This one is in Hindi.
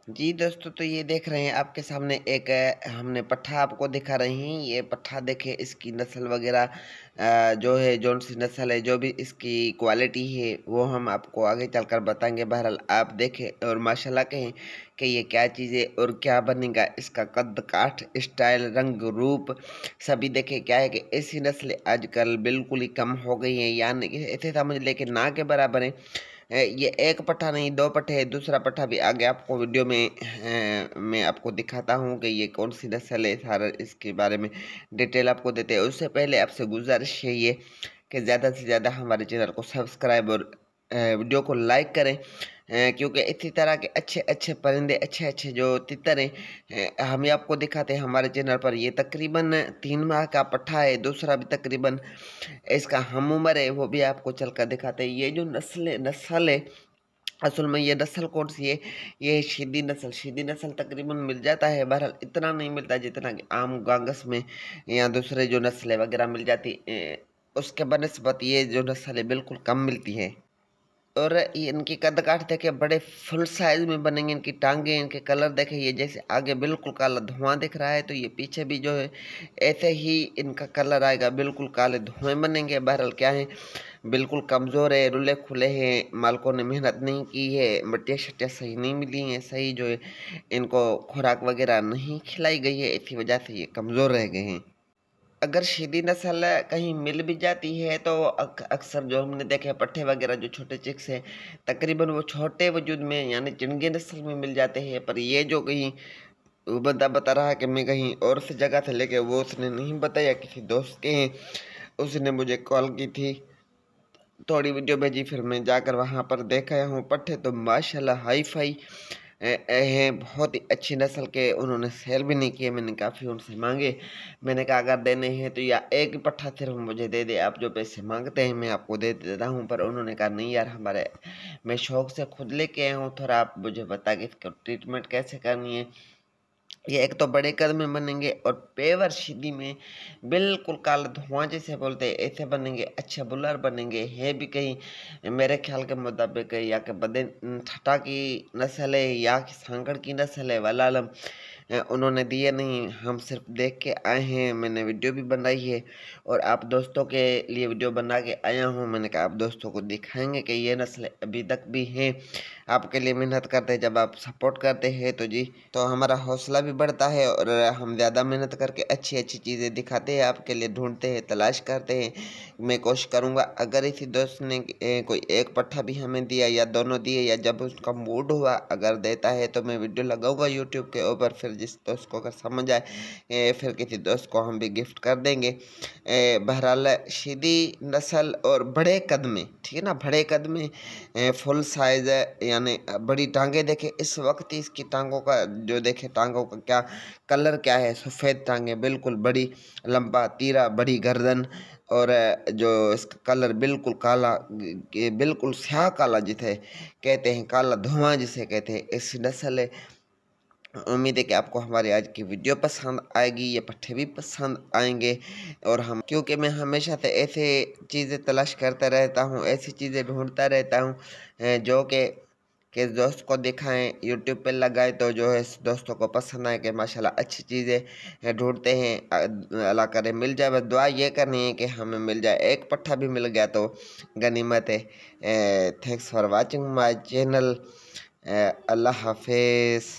जी दोस्तों, तो ये देख रहे हैं आपके सामने एक हमने पट्ठा आपको दिखा रहे हैं। ये पट्ठा देखें, इसकी नस्ल वगैरह जो है, जौन सी नस्ल है, जो भी इसकी क्वालिटी है वो हम आपको आगे चलकर बताएंगे। बहरहाल आप देखें और माशाल्लाह कहें कि ये क्या चीज़ है और क्या बनेगा। इसका कद काठ, स्टाइल, रंग, रूप सभी देखें। क्या है कि ऐसी नस्लें आजकल बिल्कुल ही कम हो गई हैं, यानी कि ऐसे समझ लेकिन ना के बराबर है। ये एक पट्ठा नहीं, दो पट्ठे है, दूसरा पट्ठा भी आगे आपको वीडियो में मैं आपको दिखाता हूँ कि ये कौन सी नस्ल है। सारा इसके बारे में डिटेल आपको देते हैं। उससे पहले आपसे गुजारिश है ये कि ज़्यादा से ज़्यादा हमारे चैनल को सब्सक्राइब और वीडियो को लाइक करें, क्योंकि इसी तरह के अच्छे अच्छे परिंदे, अच्छे अच्छे जो तितर हैं, हम आपको दिखाते हैं हमारे चैनल पर। ये तकरीबन 3 माह का पट्ठा है, दूसरा भी तकरीबन इसका हम उम्र है, वो भी आपको चलकर दिखाते हैं। ये जो नस्ल है, असल में ये नस्ल कौन सी है? ये शीदी नस्ल तकरीबन मिल जाता है। बहरहाल इतना नहीं मिलता जितना कि आम गांगस में या दूसरे जो नस्लें वगैरह मिल जाती, उसके बनस्बत ये जो नस्ल है बिल्कुल कम मिलती है। और ये इनकी कद काठ देखे, बड़े फुल साइज में बनेंगे। इनकी टांगे, इनके कलर देखे, ये जैसे आगे बिल्कुल काला धुआं दिख रहा है, तो ये पीछे भी जो है ऐसे ही इनका कलर आएगा, बिल्कुल काले धुएं बनेंगे। बहरहाल क्या है, बिल्कुल कमज़ोर है, रुले खुले हैं, मालिकों ने मेहनत नहीं की है, मटिया शटिया सही नहीं मिली हैं, सही जो है इनको खुराक वगैरह नहीं खिलाई गई है, इसी वजह से ये कमज़ोर रह गए हैं। अगर शीदी नस्ल कहीं मिल भी जाती है तो अक्सर जो हमने देखे हैं पट्ठे वगैरह, जो छोटे चिक्स हैं, तकरीबन वो छोटे वजूद में यानी चिंगे नस्ल में मिल जाते हैं। पर ये जो कहीं वो बंदा बता रहा है कि मैं कहीं और से जगह से लेके, वो उसने नहीं बताया, किसी दोस्त के हैं, उसने मुझे कॉल की थी, थोड़ी वीडियो भेजी, फिर मैं जाकर वहाँ पर देख आया हूँ। पट्ठे तो माशाल्लाह हाई फाई हैं, बहुत ही अच्छी नस्ल के। उन्होंने सेल भी नहीं किए, मैंने काफ़ी उनसे मांगे। मैंने कहा अगर देने हैं तो या एक ही पट्ठा सिर्फ मुझे दे दे, आप जो पैसे मांगते हैं मैं आपको दे देता हूँ। पर उन्होंने कहा नहीं यार, हमारे मैं शौक से खुद लेके आया हूँ, थोड़ा आप मुझे बता के इसका ट्रीटमेंट कैसे करनी है। ये एक तो बड़े कद में बनेंगे और पेवर सीधी में बिल्कुल काला धुआं जैसे बोलते हैं ऐसे बनेंगे। अच्छे बुलर बनेंगे, है भी कहीं मेरे ख्याल के मुताबिक या कि बदे ठटा की नस्ल है या कि सांगड़ की नस्ल है, वल्लाह आलम। उन्होंने दिए नहीं, हम सिर्फ देख के आए हैं। मैंने वीडियो भी बनाई है और आप दोस्तों के लिए वीडियो बना के आया हूँ। मैंने कहा आप दोस्तों को दिखाएंगे कि ये नस्लें अभी तक भी हैं, आपके लिए मेहनत करते हैं। जब आप सपोर्ट करते हैं तो जी, तो हमारा हौसला भी बढ़ता है और हम ज़्यादा मेहनत करके अच्छी अच्छी चीज़ें दिखाते हैं, आपके लिए ढूंढते हैं, तलाश करते हैं। मैं कोशिश करूँगा अगर इसी दोस्त ने कोई एक पट्ठा भी हमें दिया या दोनों दिए, या जब उसका मूड हुआ अगर देता है तो मैं वीडियो लगाऊंगा यूट्यूब के ऊपर। फिर जिस दोस्त को अगर समझ आए फिर किसी दोस्त को हम भी गिफ्ट कर देंगे। बहरहाल शीदी नस्ल और बड़े कद में, ठीक है ना, बड़े कद में फुल साइज है, यानी बड़ी टांगे देखे। इस वक्त इसकी टांगों का जो देखे, टांगों का क्या कलर क्या है, सफ़ेद टांगे बिल्कुल बड़ी, लंबा तीरा, बड़ी गर्दन, और जो इसका कलर बिल्कुल काला, बिल्कुल स्याह काला जिसे कहते हैं, काला धुआं जिसे कहते हैं, ऐसी नस्ल है। उम्मीद है कि आपको हमारी आज की वीडियो पसंद आएगी, ये पट्ठे भी पसंद आएंगे। और हम, क्योंकि मैं हमेशा से ऐसे चीज़ें तलाश करता रहता हूँ, ऐसी चीज़ें ढूंढता रहता हूँ जो कि दोस्त को दिखाएं, यूट्यूब पे लगाए तो जो है दोस्तों को पसंद आए कि माशाल्लाह अच्छी चीज़ें ढूंढते हैं। अल्लाह करे मिल जाए, बस दुआ ये करनी है कि हमें मिल जाए। एक पट्ठा भी मिल गया तो गनीमत है। Thanks for watching my channel. अल्लाह हाफिज़।